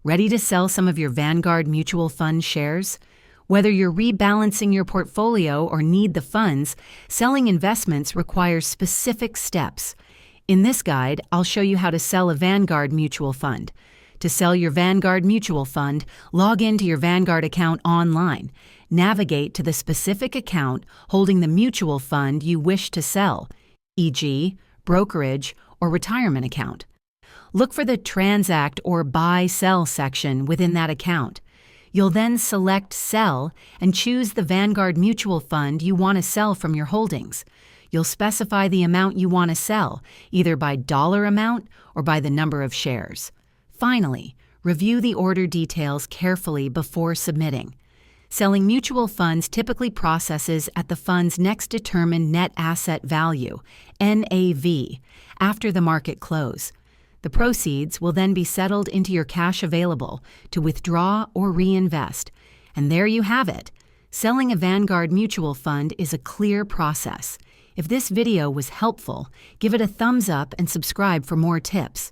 Ready to sell some of your Vanguard mutual fund shares? Whether you're rebalancing your portfolio or need the funds, selling investments requires specific steps. In this guide, I'll show you how to sell a Vanguard mutual fund. To sell your Vanguard mutual fund, log into your Vanguard account online. Navigate to the specific account holding the mutual fund you wish to sell, e.g., brokerage or retirement account. Look for the Transact or Buy/Sell section within that account. You'll then select Sell and choose the Vanguard mutual fund you want to sell from your holdings. You'll specify the amount you want to sell, either by dollar amount or by the number of shares. Finally, review the order details carefully before submitting. Selling mutual funds typically processes at the fund's next determined net asset value, NAV, after the market close. The proceeds will then be settled into your cash available to withdraw or reinvest. And there you have it. Selling a Vanguard mutual fund is a clear process. If this video was helpful, give it a thumbs up and subscribe for more tips.